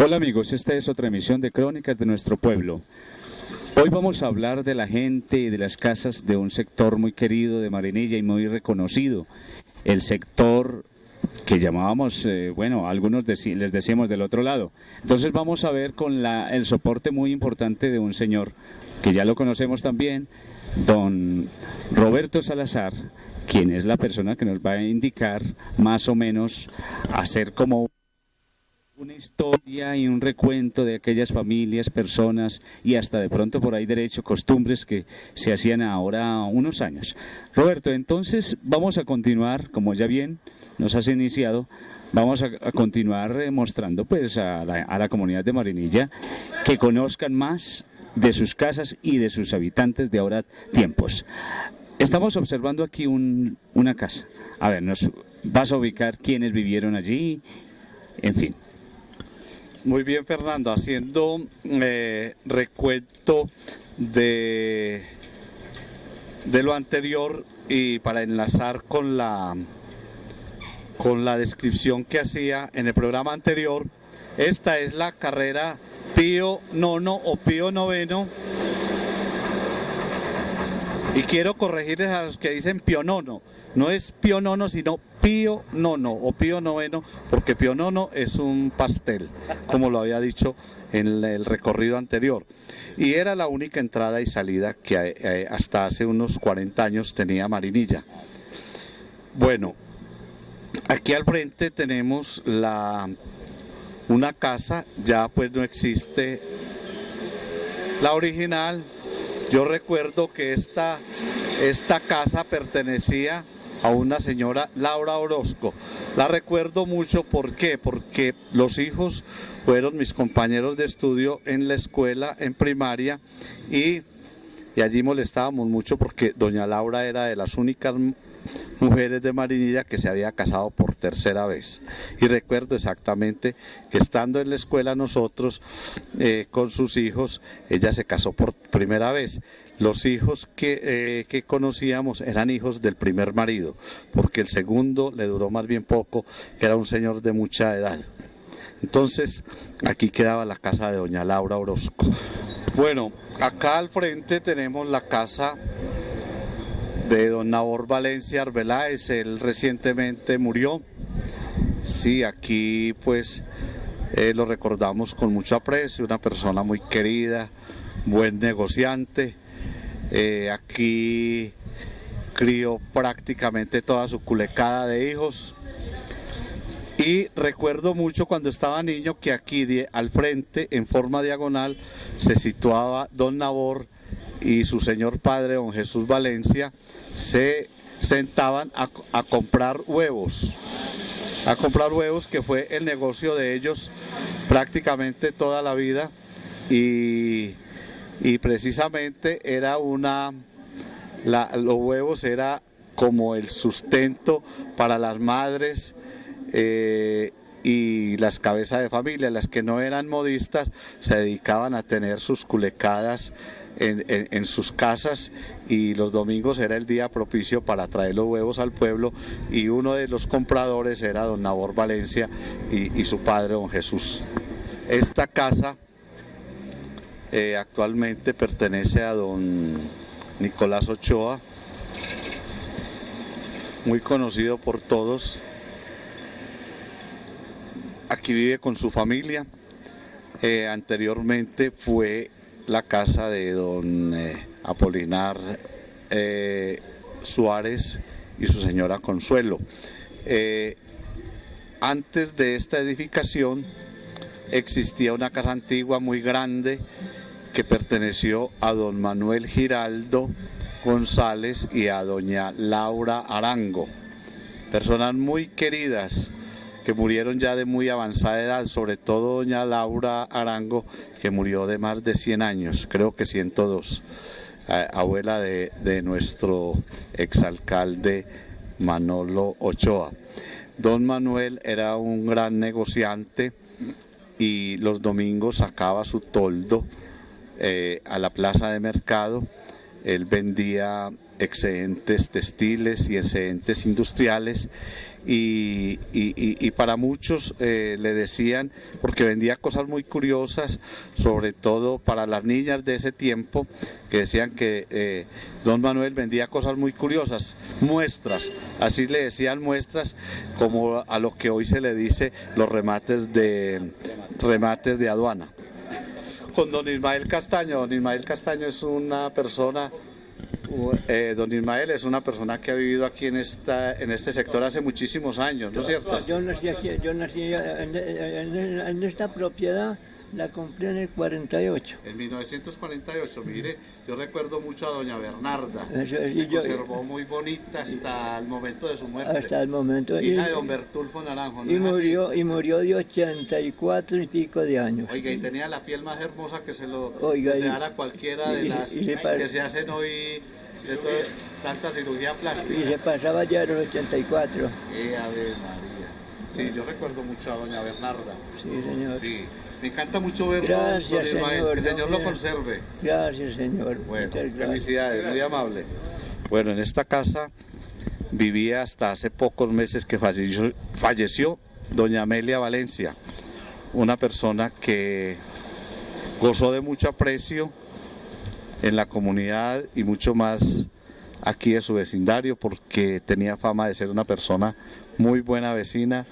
Hola amigos, esta es otra emisión de Crónicas de nuestro pueblo. Hoy vamos a hablar de la gente y de las casas de un sector muy querido de Marinilla y muy reconocido, el sector que llamábamos, algunos les decíamos del otro lado. Entonces vamos a ver con el soporte muy importante de un señor que ya lo conocemos también, don Roberto Salazar, quien es la persona que nos va a indicar más o menos hacer como una historia y un recuento de aquellas familias, personas y hasta de pronto por ahí derecho, costumbres que se hacían ahora unos años. Roberto, entonces vamos a continuar, como ya bien nos has iniciado, vamos a continuar mostrando pues a la comunidad de Marinilla que conozcan más de sus casas y de sus habitantes de ahora tiempos. Estamos observando aquí una casa. A ver, nos vas a ubicar quiénes vivieron allí, en fin. Muy bien, Fernando, haciendo recuento de lo anterior y para enlazar con la descripción que hacía en el programa anterior, esta es la carrera Pío IX o Pío IX, y quiero corregirles a los que dicen Pío IX. No es Pío IX, sino Pío IX o Pío IX, porque Pío IX es un pastel, como lo había dicho en el recorrido anterior. Y era la única entrada y salida que hasta hace unos 40 años tenía Marinilla. Bueno, aquí al frente tenemos una casa, ya pues no existe la original. Yo recuerdo que esta casa pertenecía a una señora Laura Orozco. La recuerdo mucho, ¿por qué? Porque los hijos fueron mis compañeros de estudio en la escuela, en primaria, y allí molestábamos mucho porque doña Laura era de las únicas mujeres de Marinilla que se había casado por tercera vez. Y recuerdo exactamente que estando en la escuela nosotros con sus hijos, ella se casó por primera vez. Los hijos que conocíamos eran hijos del primer marido, porque el segundo le duró más bien poco, que era un señor de mucha edad. Entonces aquí quedaba la casa de doña Laura Orozco. Bueno, acá al frente tenemos la casa de don Nabor Valencia Arbeláez. Él recientemente murió. Sí, aquí pues lo recordamos con mucho aprecio, una persona muy querida, buen negociante. Aquí crió prácticamente toda su culecada de hijos. Y recuerdo mucho cuando estaba niño que aquí al frente, en forma diagonal, se situaba don Nabor y su señor padre, don Jesús Valencia, se sentaban a comprar huevos. Que fue el negocio de ellos prácticamente toda la vida, y precisamente era los huevos era como el sustento para las madres y las cabezas de familia. Las que no eran modistas se dedicaban a tener sus culecadas en sus casas, y los domingos era el día propicio para traer los huevos al pueblo, y uno de los compradores era don Nabor Valencia y su padre don Jesús. Esta casa actualmente pertenece a don Nicolás Ochoa, muy conocido por todos. Aquí vive con su familia. Anteriormente fue la casa de don Apolinar Suárez y su señora Consuelo. Antes de esta edificación existía una casa antigua muy grande que perteneció a don Manuel Giraldo González y a doña Laura Arango, personas muy queridas que murieron ya de muy avanzada edad, sobre todo doña Laura Arango, que murió de más de 100 años, creo que 102, abuela de nuestro exalcalde Manolo Ochoa. Don Manuel era un gran negociante y los domingos sacaba su toldo a la plaza de mercado. Él vendía excedentes textiles y excedentes industriales, y para muchos le decían, porque vendía cosas muy curiosas, sobre todo para las niñas de ese tiempo, que decían que don Manuel vendía cosas muy curiosas, muestras, así le decían, muestras, como a lo que hoy se le dice los remates de aduana. Con don Ismael Castaño es una persona... don Ismael es una persona que ha vivido aquí en este sector hace muchísimos años, ¿no es cierto? Yo nací aquí, en esta propiedad, la compré en el 48. En 1948, mire, yo recuerdo mucho a doña Bernarda, Se conservó muy bonita hasta el momento de su muerte. Hasta el momento. Hija de don Bertulfo Naranjo, ¿no y es murió, así? y murió de 84 y pico de años. Oiga, y tenía la piel más hermosa que se lo Oiga, deseara cualquiera de las que se hacen hoy, tanta cirugía plástica. Y se pasaba ya a los 84. Ave María. Sí, yo recuerdo mucho a doña Bernarda. Sí, señor. Sí, me encanta mucho verlo, Gracias, don Ismael. señor, Que el Señor no, lo conserve. Gracias, señor. Bueno, Muchas gracias. felicidades, muy amable. Bueno, en esta casa vivía hasta hace pocos meses que falleció doña Amelia Valencia, una persona que gozó de mucho aprecio en la comunidad y mucho más aquí de su vecindario, porque tenía fama de ser una persona muy buena vecina,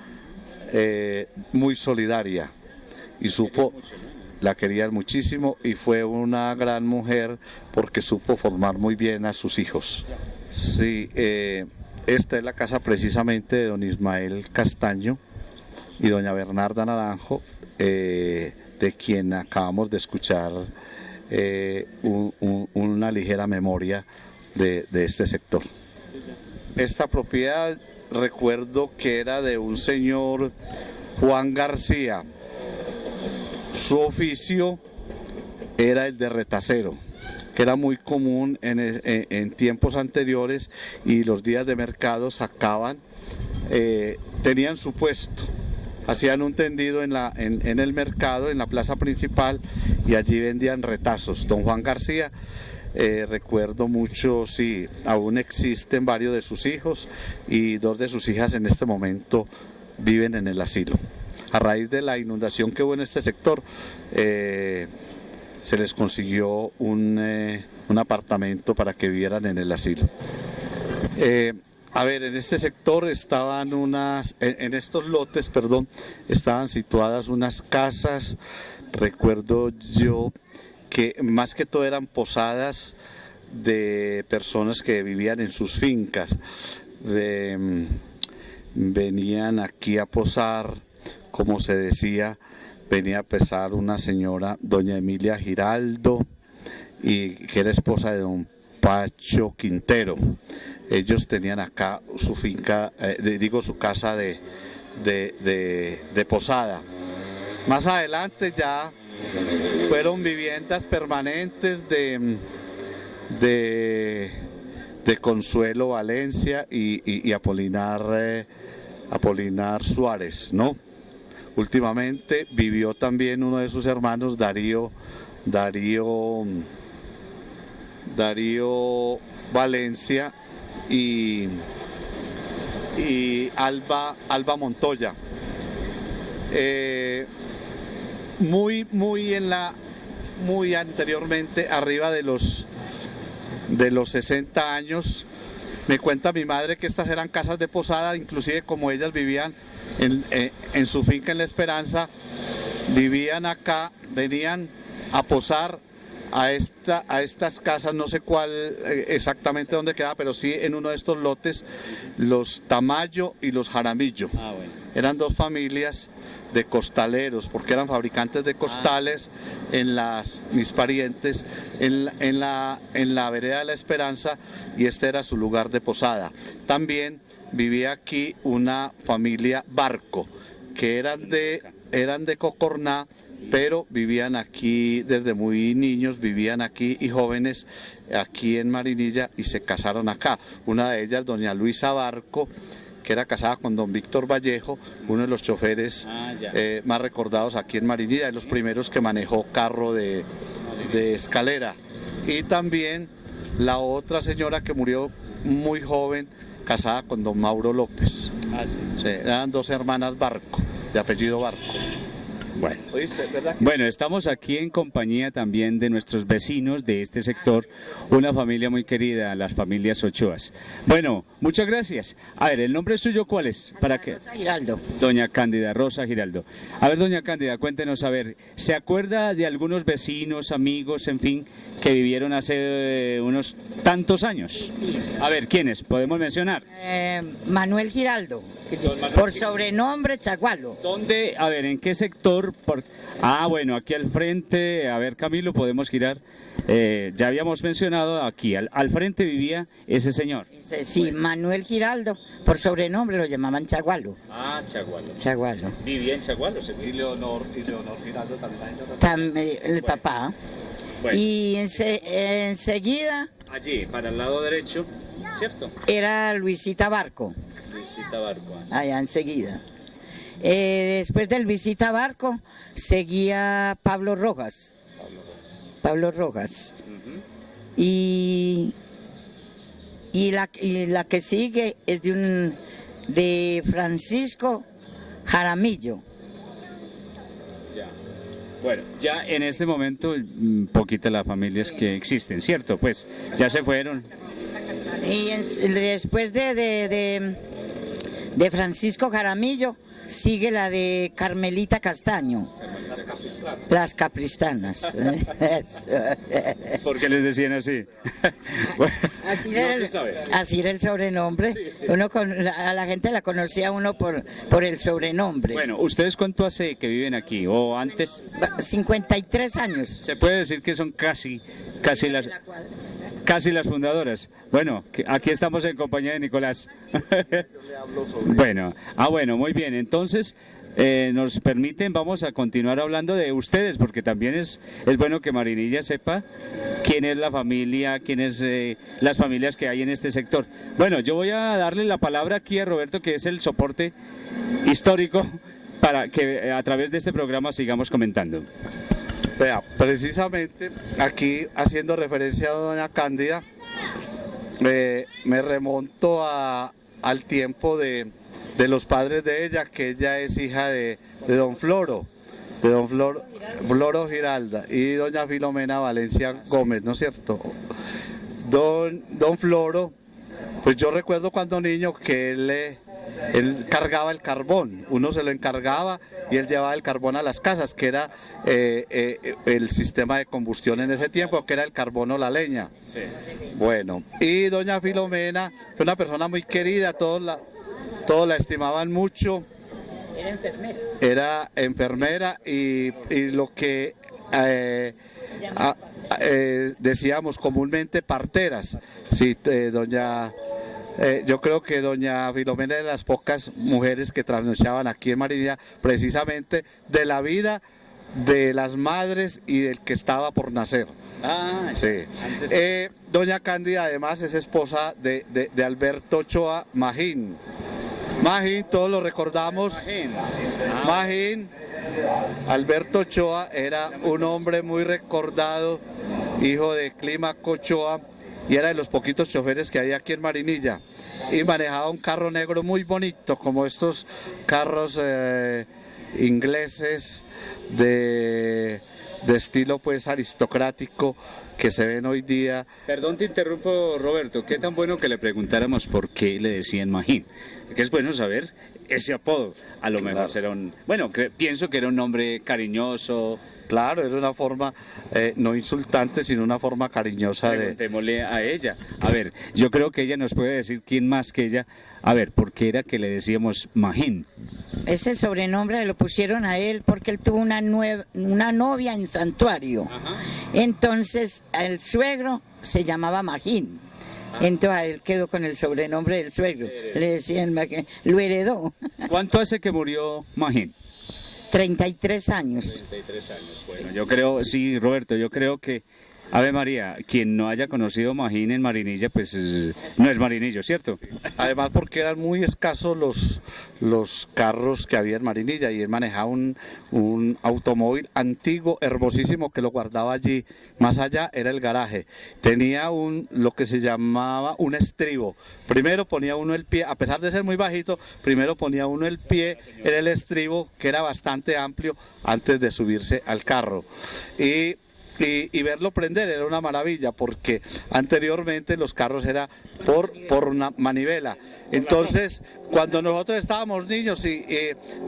muy solidaria, y la querían muchísimo, y fue una gran mujer porque supo formar muy bien a sus hijos. Sí, esta es la casa precisamente de don Ismael Castaño y doña Bernarda Naranjo, de quien acabamos de escuchar una ligera memoria de este sector. Esta propiedad, recuerdo que era de un señor Juan García. Su oficio era el de retacero, que era muy común en tiempos anteriores, y los días de mercado sacaban, tenían su puesto, hacían un tendido en el mercado, en la plaza principal, y allí vendían retazos. Don Juan García, recuerdo mucho, sí, aún existen varios de sus hijos, y dos de sus hijas en este momento viven en el asilo. A raíz de la inundación que hubo en este sector, se les consiguió un apartamento para que vivieran en el asilo. A ver, en este sector estaban en estos lotes, perdón, estaban situadas unas casas. Recuerdo yo que más que todo eran posadas de personas que vivían en sus fincas. Venían aquí a posar, como se decía, venía a pesar una señora, doña Emilia Giraldo, y que era esposa de don Pacho Quintero. Ellos tenían acá su finca, su casa de posada. Más adelante ya fueron viviendas permanentes de Consuelo Valencia y Apolinar Suárez, ¿no? Últimamente vivió también uno de sus hermanos, Darío Valencia y Alba Montoya. Muy anteriormente, arriba de los 60 años, me cuenta mi madre que estas eran casas de posada, inclusive como ellas vivían en su finca en La Esperanza, vivían acá, venían a posar a estas casas, no sé cuál exactamente dónde quedaba, pero sí en uno de estos lotes, los Tamayo y los Jaramillo. Bueno. Eran dos familias de costaleros, porque eran fabricantes de costales mis parientes, en la vereda de La Esperanza, y este era su lugar de posada. También vivía aquí una familia Barco, que eran de Cocorná, pero vivían aquí desde muy niños, vivían aquí, y jóvenes aquí en Marinilla, y se casaron acá. Una de ellas, doña Luisa Barco, que era casada con don Víctor Vallejo, uno de los choferes más recordados aquí en Marinilla, de los primeros que manejó carro de escalera. Y también la otra señora que murió muy joven, casada con don Mauro López. Ah, sí. Sí, eran dos hermanas Barco, de apellido Barco. Bueno. ¿Oíste, verdad? Bueno, estamos aquí en compañía también de nuestros vecinos de este sector, una familia muy querida, las familias Ochoas. Bueno, muchas gracias. A ver, ¿el nombre suyo cuál es? ¿Para qué? Rosa Giraldo. Doña Cándida, Rosa Giraldo. A ver, doña Cándida, cuéntenos, a ver, ¿se acuerda de algunos vecinos, amigos, en fin, que vivieron hace unos tantos años? Sí. A ver, ¿quiénes? ¿Podemos mencionar? Manuel Giraldo, Don Manuel por Giraldo. sobrenombre Chagualo. ¿Dónde? A ver, ¿en qué sector? Ah, bueno, aquí al frente, a ver, Camilo, podemos girar. Ya habíamos mencionado aquí, al frente vivía ese señor. Sí, Manuel Giraldo, por sobrenombre lo llamaban Chagualo. Ah, Chagualo. Chagualo. Vivía en Chagualo, Y Leonor Giraldo también. El papá. Bueno. Y enseguida Allí, para el lado derecho, ¿cierto? era Luisita Barco, Luisita Barco. allá enseguida. Después del Luisita Barco seguía Pablo Rojas. Pablo Rojas. Y la que sigue es de Francisco Jaramillo. Ya. Bueno, ya en este momento, poquitas las familias que existen, ¿cierto? Pues ya se fueron. Y después de Francisco Jaramillo sigue la de Carmelita Castaño. Las Capristanas. ¿Por qué les decían así? Bueno, Así no era, se sabe. así era el sobrenombre. A la gente la conocía uno por el sobrenombre. Bueno, ¿ustedes cuánto hace que viven aquí? ¿O antes? 53 años. Se puede decir que son casi las fundadoras. Bueno, aquí estamos en compañía de Nicolás. Bueno, muy bien. Entonces, nos permiten, vamos a continuar hablando de ustedes, porque también es bueno que Marinilla sepa quién es la familia, quiénes las familias que hay en este sector. Bueno, yo voy a darle la palabra aquí a Roberto, que es el soporte histórico, para que a través de este programa sigamos comentando. Vea, precisamente aquí haciendo referencia a doña Cándida, me remonto al tiempo de los padres de ella, que ella es hija de don Floro, Floro Giralda y doña Filomena Valencia Gómez, ¿no es cierto? Don Floro, pues yo recuerdo cuando niño que él cargaba el carbón, uno se lo encargaba y él llevaba el carbón a las casas, que era el sistema de combustión en ese tiempo, que era el carbón o la leña. Sí. Bueno, y doña Filomena, una persona muy querida, todos la estimaban mucho. Era enfermera. Era enfermera y lo que decíamos comúnmente parteras. Sí, yo creo que doña Filomena era de las pocas mujeres que trasnochaban aquí en Marinilla, precisamente de la vida de las madres y del que estaba por nacer. Ah, sí. Doña Cándida además es esposa de Alberto Ochoa Magín. Magín, todos lo recordamos. Magín, Alberto Ochoa era un hombre muy recordado, hijo de Clímaco Ochoa, y era de los poquitos choferes que hay aquí en Marinilla. Y manejaba un carro negro muy bonito, como estos carros ingleses de estilo pues aristocrático que se ven hoy día. Perdón, te interrumpo, Roberto. Qué tan bueno que le preguntáramos por qué le decían Magín. Que es bueno saber ese apodo. A lo mejor será un... Bueno, pienso que era un nombre cariñoso. Claro, era una forma no insultante, sino una forma cariñosa de... Preguntémosle a ella. A ver, yo creo que ella nos puede decir quién más que ella. A ver, ¿por qué era que le decíamos Magín? Ese sobrenombre lo pusieron a él porque él tuvo una novia en Santuario. Ajá. Entonces el suegro se llamaba Magín. Entonces él quedó con el sobrenombre del suegro. Le decían Magín, lo heredó. ¿Cuánto hace que murió Magín? 33 años. 33 años. Bueno, yo creo, sí, Roberto, yo creo que Ave María, quien no haya conocido Magín en Marinilla, pues no es marinillo, ¿cierto? Además porque eran muy escasos los carros que había en Marinilla y él manejaba un automóvil antiguo, hermosísimo, que lo guardaba allí. Más allá era el garaje. Tenía lo que se llamaba un estribo. Primero ponía uno el pie, a pesar de ser muy bajito, primero ponía uno el pie en el estribo, que era bastante amplio, antes de subirse al carro. Y verlo prender era una maravilla, porque anteriormente los carros era por una manivela. Entonces, cuando nosotros estábamos niños y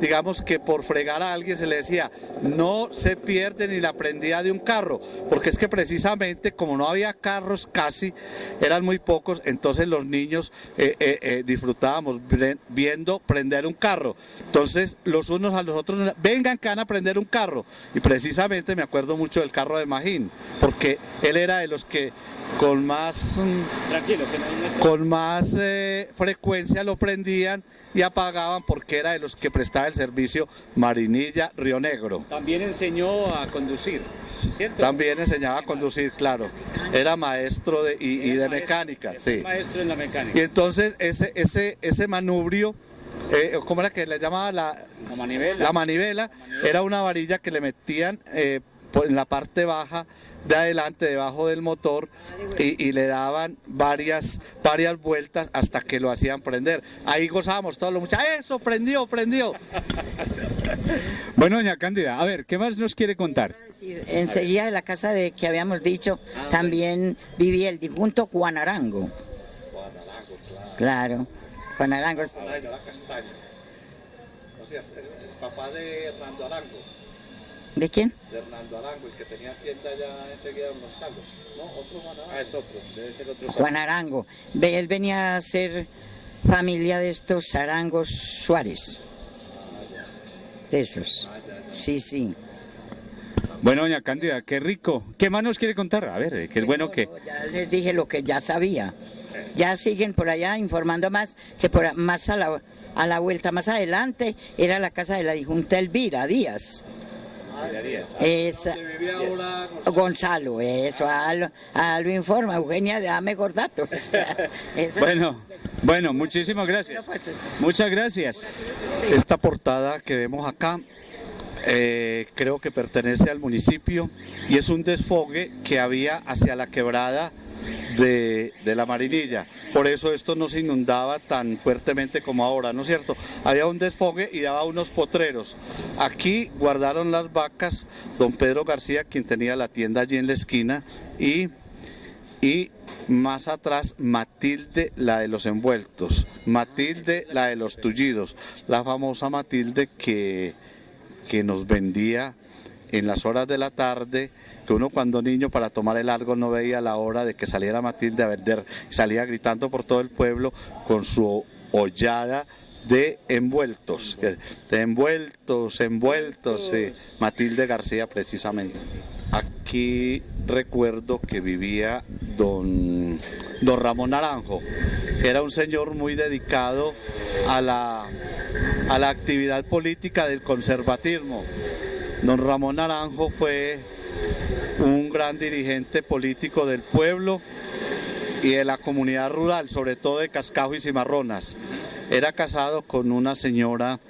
digamos que por fregar a alguien se le decía, no se pierde ni la prendida de un carro, porque es que precisamente como no había carros casi, eran muy pocos, entonces los niños disfrutábamos viendo prender un carro. Entonces, los unos a los otros, vengan que van a prender un carro. Y precisamente me acuerdo mucho del carro de Magín, porque él era de los que con más frecuencia lo prendían y apagaban, porque era de los que prestaba el servicio Marinilla Río Negro. También enseñó a conducir, ¿cierto? También enseñaba a conducir, claro. Era maestro de mecánica, sí. Maestro en la mecánica. Y entonces ese manubrio, ¿cómo era que le llamaba? La manivela. La manivela era una varilla que le metían en la parte baja de adelante, debajo del motor, y le daban varias vueltas hasta que lo hacían prender. Ahí gozábamos todos los muchachos. ¡Eso! ¡Prendió! Bueno, doña Cándida, a ver, ¿qué más nos quiere contar? Enseguida de la casa de que habíamos dicho, también vivía el difunto Juan Arango. Claro, Juan Arango. Era Castaño. O sea, el papá de Hernando Arango. ¿De quién? De Hernando Arango, el que tenía tienda allá enseguida de Gonzalo. No, otro Juan Arango. Ah, es otro, debe ser otro. Juan Arango. Él venía a ser familia de estos Arangos Suárez. De esos. Sí, sí. Bueno, doña Cándida, qué rico. ¿Qué más nos quiere contar? A ver, que es bueno que... Ya les dije lo que ya sabía. Ya siguen por allá informando más, que más a la vuelta, más adelante, era la casa de la difunta Elvira Díaz. Gonzalo, eso, lo informa, Eugenia, dame datos. Bueno, muchísimas gracias. Muchas gracias. Esta portada que vemos acá creo que pertenece al municipio y es un desfogue que había hacia la quebrada de la Marinilla. Por eso esto no se inundaba tan fuertemente como ahora, ¿no es cierto? Había un desfogue y daba unos potreros. Aquí guardaron las vacas don Pedro García, quien tenía la tienda allí en la esquina, y más atrás Matilde, la de los envueltos, Matilde, la de los tullidos, la famosa Matilde que nos vendía en las horas de la tarde, que uno cuando niño para tomar el largo no veía la hora de que saliera Matilde a vender, salía gritando por todo el pueblo con su hollada de envueltos, sí, Matilde García precisamente. Aquí recuerdo que vivía don Ramón Naranjo, que era un señor muy dedicado a la actividad política del conservatismo. Don Ramón Naranjo fue un gran dirigente político del pueblo y de la comunidad rural, sobre todo de Cascajo y Cimarronas. Era casado con una señora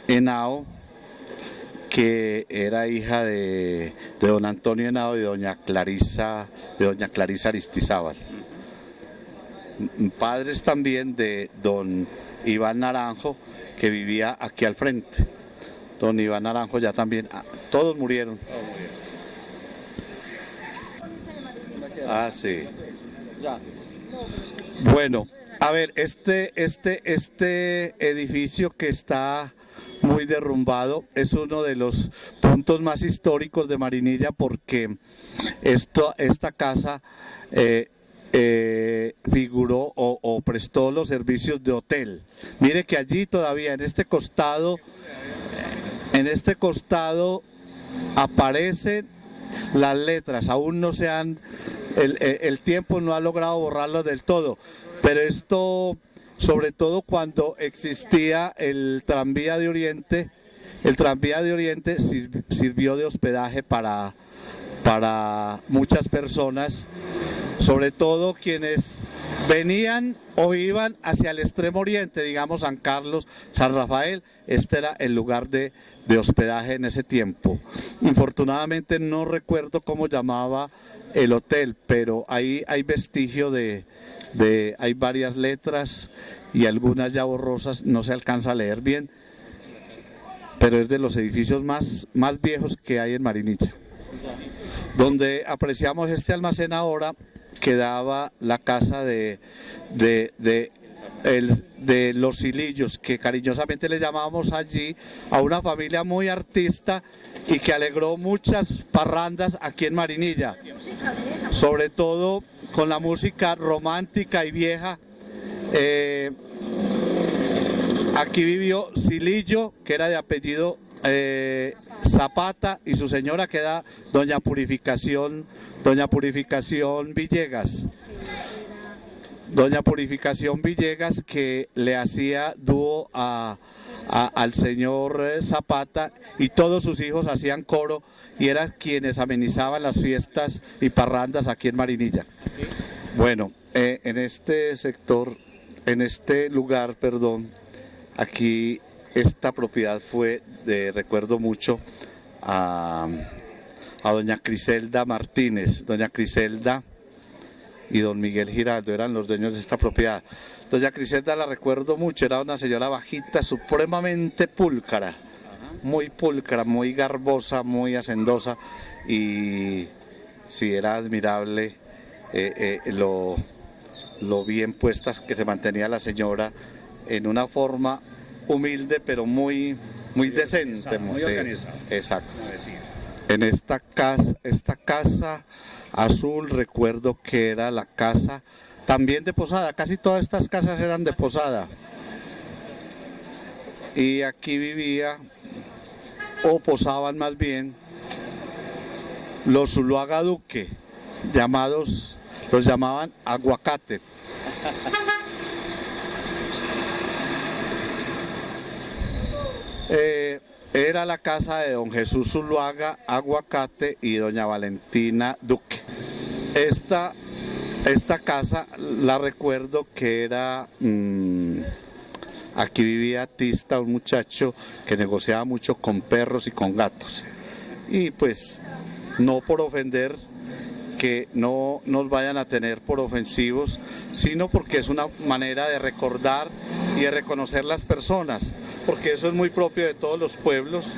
Henao, que era hija de don Antonio Henao y de doña Clarisa Aristizábal. Padres también de don Iván Naranjo, que vivía aquí al frente. Don Iván Naranjo ya también, todos murieron. Ah, sí. Bueno, a ver, este edificio que está muy derrumbado es uno de los puntos más históricos de Marinilla, porque esta casa figuró o prestó los servicios de hotel. Mire que allí todavía en este costado aparecen las letras, aún no se han, el tiempo no ha logrado borrarlo del todo, pero esto, sobre todo cuando existía el tranvía de Oriente, sirvió de hospedaje para para muchas personas, sobre todo quienes venían o iban hacia el extremo oriente, digamos San Carlos, San Rafael. Este era el lugar de hospedaje en ese tiempo. Infortunadamente no recuerdo cómo llamaba el hotel, pero ahí hay vestigio hay varias letras y algunas ya borrosas, no se alcanza a leer bien, pero es de los edificios más viejos que hay en Marinilla. Donde apreciamos este almacén ahora, quedaba la casa de los Silillos, que cariñosamente le llamábamos allí a una familia muy artista y que alegró muchas parrandas aquí en Marinilla, sobre todo con la música romántica y vieja. Aquí vivió Silillo, que era de apellido Zapata, y su señora, que era doña Purificación Villegas. Doña Purificación Villegas, que le hacía dúo al señor Zapata, y todos sus hijos hacían coro y eran quienes amenizaban las fiestas y parrandas aquí en Marinilla. Bueno, en este sector, en este lugar, aquí esta propiedad fue recuerdo mucho a doña Criselda Martínez. Doña Criselda y don Miguel Giraldo eran los dueños de esta propiedad. Doña Criselda la recuerdo mucho, era una señora bajita, supremamente pulcra, muy garbosa, muy hacendosa, y sí, era admirable lo bien puestas que se mantenía la señora, en una forma humilde pero muy decente, muy organizada. Exacto. En esta casa azul recuerdo que era la casa también de posada, casi todas estas casas eran de posada, y aquí vivía, o posaban más bien, los Zuluaga Duque, los llamaban Aguacate. Era la casa de don Jesús Zuluaga Aguacate y doña Valentina Duque. Esta casa la recuerdo que era, aquí vivía Tista, un muchacho que negociaba mucho con perros y con gatos. Y pues, no por ofender, que no nos vayan a tener por ofensivos, sino porque es una manera de recordar y de reconocer las personas, porque eso es muy propio de todos los pueblos,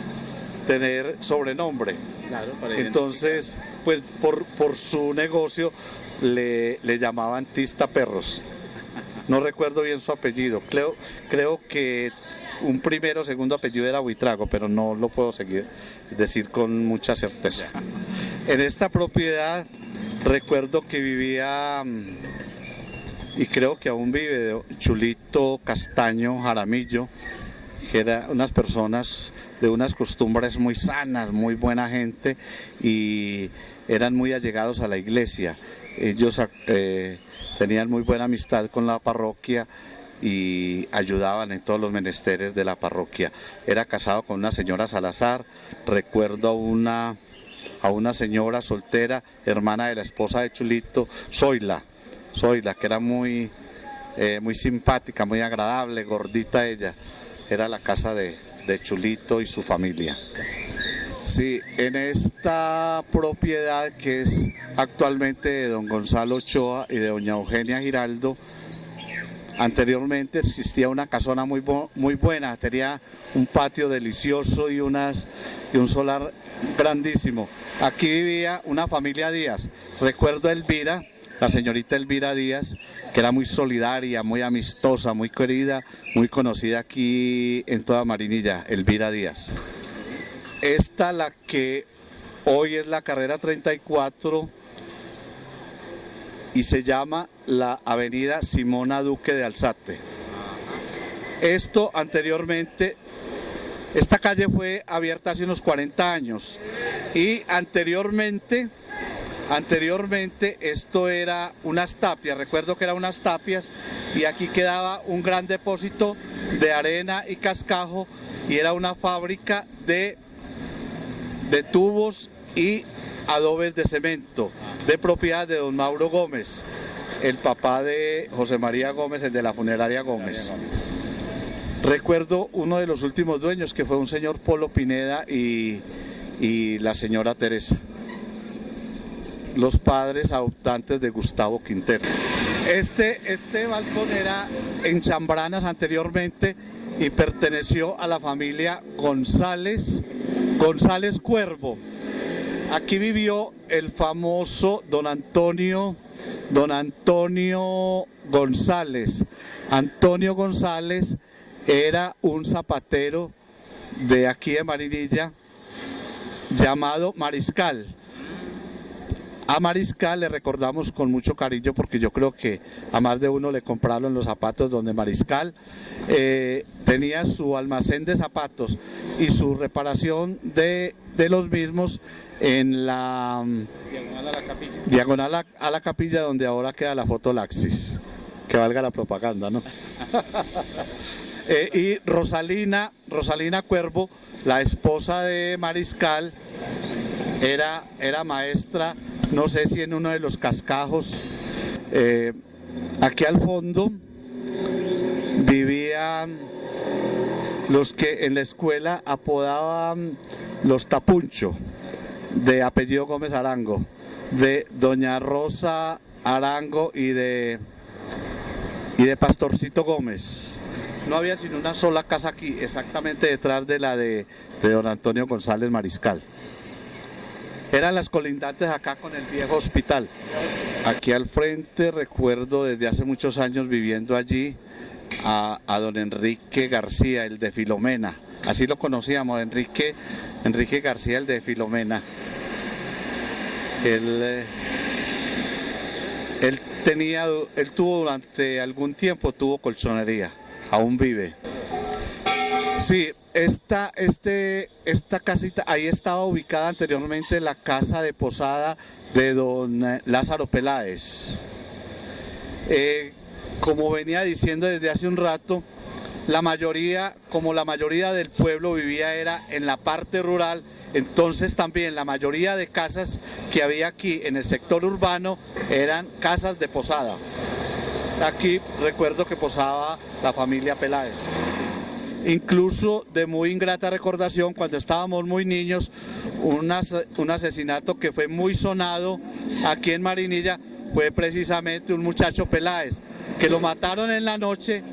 tener sobrenombre. Claro, entonces, pues por su negocio le llamaban Tista Perros. No recuerdo bien su apellido, creo que un primero o segundo apellido era Buitrago, pero no lo puedo decir con mucha certeza. En esta propiedad recuerdo que vivía, y creo que aún vive, Chulito Castaño Jaramillo, que eran unas personas de unas costumbres muy sanas, muy buena gente, y eran muy allegados a la iglesia. Ellos tenían muy buena amistad con la parroquia y ayudaban en todos los menesteres de la parroquia. Era casado con una señora Salazar, recuerdo a una señora soltera, hermana de la esposa de Chulito, Zoila, que era muy simpática, muy agradable, gordita ella. Era la casa de Chulito y su familia. Sí, en esta propiedad, que es actualmente de don Gonzalo Ochoa y de doña Eugenia Giraldo, anteriormente existía una casona muy buena, tenía un patio delicioso y un solar grandísimo. Aquí vivía una familia Díaz, recuerdo a Elvira, la señorita Elvira Díaz, que era muy solidaria, muy amistosa, muy querida, muy conocida aquí en toda Marinilla, Elvira Díaz. Esta, la que hoy es la carrera 34, y se llama la avenida Simona Duque de Alzate. Esto anteriormente, esta calle fue abierta hace unos 40 años, y anteriormente esto era unas tapias, recuerdo que eran unas tapias, y aquí quedaba un gran depósito de arena y cascajo, y era una fábrica de tubos y adobes de cemento, de propiedad de don Mauro Gómez, el papá de José María Gómez, el de la funeraria Gómez. Recuerdo uno de los últimos dueños, que fue un señor Polo Pineda y la señora Teresa, los padres adoptantes de Gustavo Quintero. Este balcón era en Chambranas anteriormente y perteneció a la familia González Cuervo. Aquí vivió el famoso don Antonio González. Antonio González era un zapatero de aquí de Marinilla llamado Mariscal. A Mariscal le recordamos con mucho cariño porque yo creo que a más de uno le compraron los zapatos donde Mariscal tenía su almacén de zapatos y su reparación de los mismos en la diagonal a la capilla donde ahora queda la foto Laxis, que valga la propaganda, ¿no? Y Rosalina Cuervo, la esposa de Mariscal, era maestra, no sé si en uno de los cascajos. Aquí al fondo vivían los que en la escuela apodaban los Tapuncho, de apellido Gómez Arango, de doña Rosa Arango y de Pastorcito Gómez. No había sino una sola casa aquí, exactamente detrás de la de don Antonio González Mariscal. Eran las colindantes acá con el viejo hospital. Aquí al frente recuerdo desde hace muchos años viviendo allí a don Enrique García, el de Filomena. Así lo conocíamos, Enrique García, el de Filomena. Él tuvo durante algún tiempo, tuvo colchonería, aún vive. Sí, esta casita, ahí estaba ubicada anteriormente la casa de posada de don Lázaro Peláez. Como venía diciendo desde hace un rato, la mayoría del pueblo vivía era en la parte rural, entonces también la mayoría de casas que había aquí en el sector urbano eran casas de posada. Aquí recuerdo que posaba la familia Peláez. Incluso de muy ingrata recordación, cuando estábamos muy niños, un asesinato que fue muy sonado aquí en Marinilla fue precisamente un muchacho Peláez, que lo mataron en la noche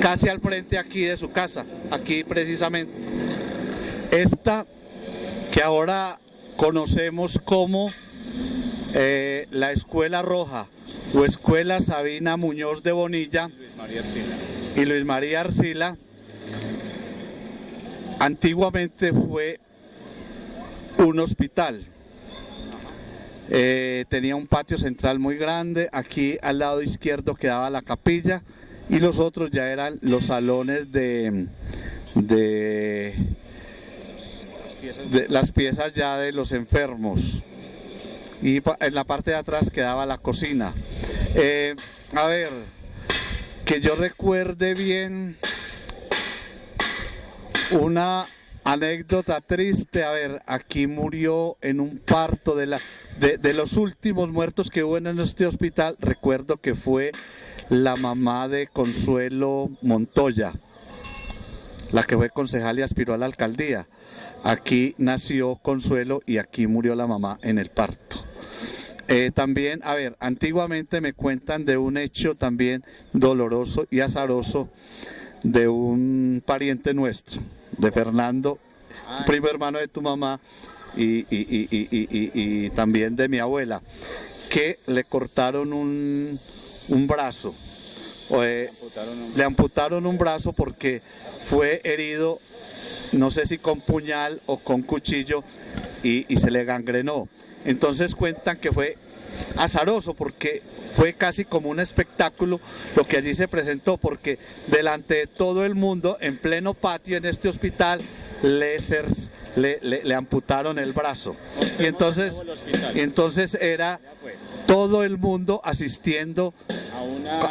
casi al frente aquí de su casa, aquí precisamente. Esta que ahora conocemos como la Escuela Roja o Escuela Sabina Muñoz de Bonilla y Luis María Arcila, antiguamente fue un hospital. Tenía un patio central muy grande, aquí al lado izquierdo quedaba la capilla y los otros ya eran los salones de las piezas ya de los enfermos, y en la parte de atrás quedaba la cocina. A ver, que yo recuerde bien una anécdota triste. A ver, aquí murió en un parto de los últimos muertos que hubo en este hospital. Recuerdo que fue la mamá de Consuelo Montoya, la que fue concejal y aspiró a la alcaldía. Aquí nació Consuelo y aquí murió la mamá en el parto. También, a ver, antiguamente me cuentan de un hecho también doloroso y azaroso de un pariente nuestro, de Fernando, primo hermano de tu mamá y también de mi abuela, que le cortaron un brazo, le amputaron un brazo porque fue herido, no sé si con puñal o con cuchillo, y se le gangrenó. Entonces cuentan que fue azaroso porque fue casi como un espectáculo lo que allí se presentó, porque delante de todo el mundo, en pleno patio en este hospital, le amputaron el brazo. Y entonces era todo el mundo asistiendo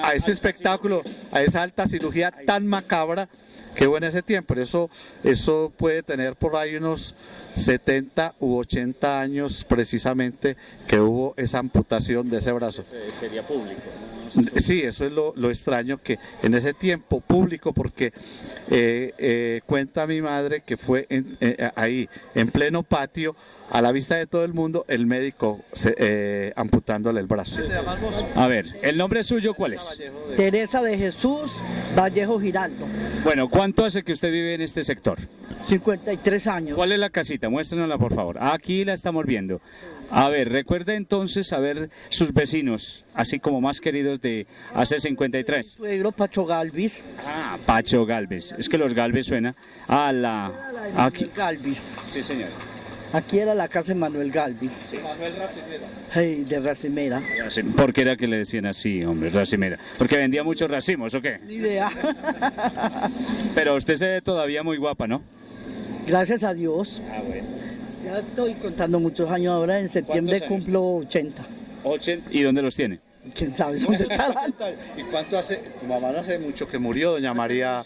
a ese espectáculo, a esa alta cirugía tan macabra, que hubo en ese tiempo. Eso puede tener por ahí unos 70 u 80 años precisamente que hubo esa amputación de ese brazo. Sería público, ¿no? Sí, eso es lo extraño, que en ese tiempo público, porque cuenta mi madre que fue ahí, en pleno patio, a la vista de todo el mundo, el médico amputándole el brazo. A ver, ¿el nombre suyo cuál es? Teresa de Jesús Vallejo Giraldo, Bueno, ¿cuánto hace que usted vive en este sector? 53 años. ¿Cuál es la casita? Muéstrenosla, por favor. Aquí la estamos viendo. A ver, recuerda entonces a ver sus vecinos, así como más queridos de hace 53. Suegro Pacho Galvis. Ah, Pacho Galvez. Es que los Galvez suena a la... Aquí. Galvis. Sí, señor. Aquí era la casa de Manuel Galvis. Sí. Hey, de Racimera. ¿Por qué era que le decían así, hombre, racimera? ¿Porque vendía muchos racimos o qué? Ni idea. Pero usted se ve todavía muy guapa, ¿no? Gracias a Dios. Ah, bueno. Ya estoy contando muchos años ahora, en septiembre ¿Cuántos años? cumplo 80. 80. ¿Y dónde los tiene? ¿Quién sabe dónde estarán? ¿Y cuánto hace? Tu mamá no hace mucho que murió, doña María.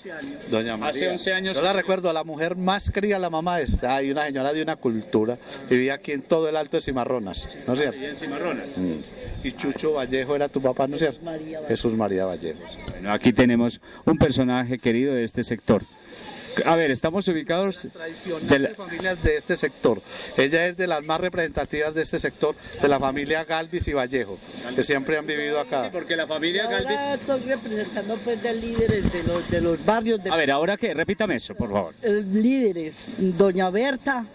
Doña María. Hace 11 años. Yo la recuerdo, la mujer más querida, la mamá esta, hay una señora de una cultura, vivía aquí en todo el Alto de Cimarronas, ¿no es cierto? Y en Cimarronas. Y Chucho Vallejo era tu papá, ¿no es cierto? Jesús María Vallejo. Bueno, aquí tenemos un personaje querido de este sector. A ver, estamos ubicados De las familias de este sector. Ella es de las más representativas de este sector, de la familia Galvis y Vallejo, que siempre han vivido acá. Sí, porque la familia Ahora estoy representando pues de líderes de los barrios. A ver, ¿ahora qué? Repítame eso, por favor. Líderes, doña Berta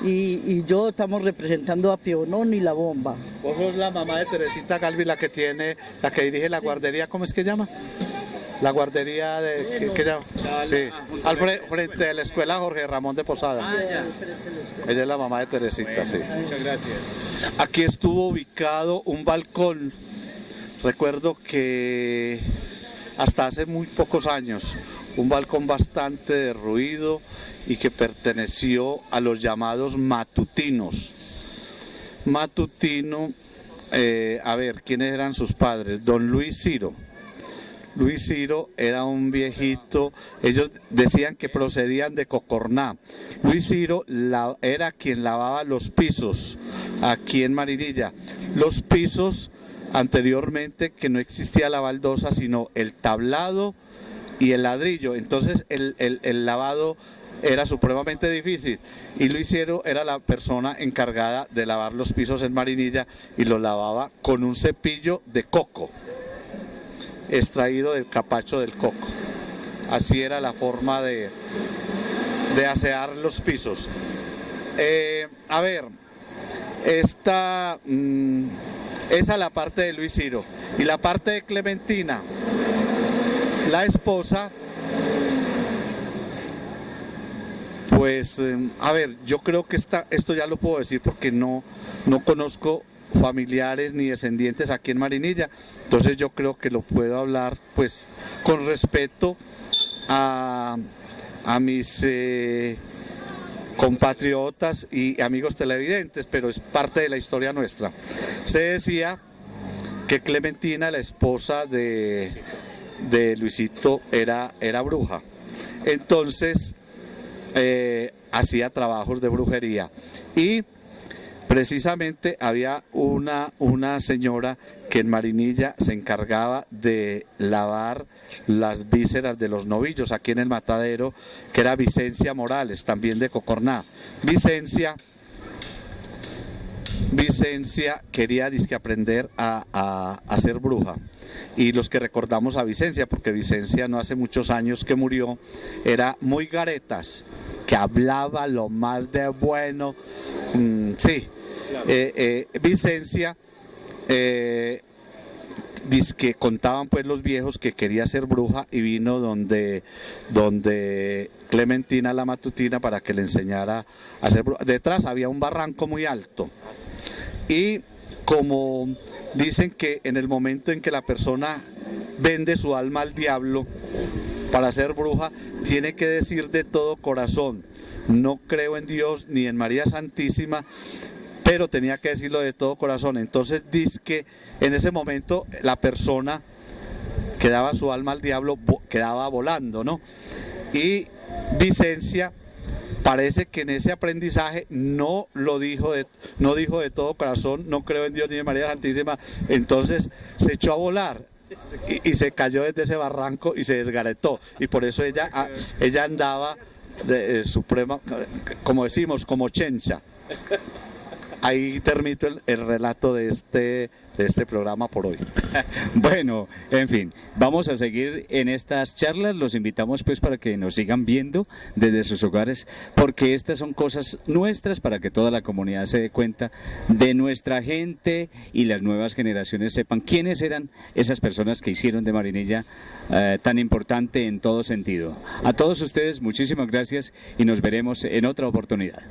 y yo estamos representando a Pionón y La Bomba. Vos sos la mamá de Teresita Galvis, la que dirige la guardería, ¿cómo es que llama? La guardería de... ¿qué llama? Sí, frente a la escuela Jorge Ramón de Posada. Ella es la mamá de Teresita, sí. Muchas gracias. Aquí estuvo ubicado un balcón, recuerdo que hasta hace muy pocos años, un balcón bastante derruido y que perteneció a los llamados matutinos. Matutino, a ver, ¿quiénes eran sus padres? Don Luis Ciro. Luis Ciro era un viejito, ellos decían que procedían de Cocorná. Luis Ciro era quien lavaba los pisos aquí en Marinilla. Los pisos anteriormente, que no existía la baldosa, sino el tablado y el ladrillo. Entonces el lavado era supremamente difícil y Luis Ciro era la persona encargada de lavar los pisos en Marinilla y los lavaba con un cepillo de coco, extraído del capacho del coco. Así era la forma de asear los pisos. A ver, esa es la parte de Luis Ciro. Y la parte de Clementina, la esposa, pues, a ver, yo creo que esto ya lo puedo decir porque no conozco familiares ni descendientes aquí en Marinilla, entonces yo creo que lo puedo hablar pues con respeto a mis compatriotas y amigos televidentes, pero es parte de la historia nuestra. Se decía que Clementina, la esposa de Luisito, era bruja, entonces hacía trabajos de brujería y precisamente había una señora que en Marinilla se encargaba de lavar las vísceras de los novillos aquí en el matadero, que era Vicencia Morales, también de Cocorná. Vicencia quería dizque aprender a ser bruja. Y los que recordamos a Vicencia, porque Vicencia no hace muchos años que murió, era muy garetas, que hablaba lo más de bueno, sí. Vicencia, dizque contaban pues los viejos que quería ser bruja y vino donde Clementina la matutina para que le enseñara a ser bruja. Detrás había un barranco muy alto y como dicen que en el momento en que la persona vende su alma al diablo para ser bruja, tiene que decir de todo corazón: no creo en Dios ni en María Santísima, pero tenía que decirlo de todo corazón. Entonces dice que en ese momento la persona que daba su alma al diablo quedaba volando, ¿no? y Vicencia parece que en ese aprendizaje no dijo de todo corazón, no creo en Dios ni en María Santísima, entonces se echó a volar y se cayó desde ese barranco y se desgaretó, y por eso ella andaba de suprema, como decimos, como chencha. Ahí termino el relato de este programa por hoy. Bueno, en fin, vamos a seguir en estas charlas, los invitamos pues para que nos sigan viendo desde sus hogares, porque estas son cosas nuestras para que toda la comunidad se dé cuenta de nuestra gente y las nuevas generaciones sepan quiénes eran esas personas que hicieron de Marinilla tan importante en todo sentido. A todos ustedes muchísimas gracias y nos veremos en otra oportunidad.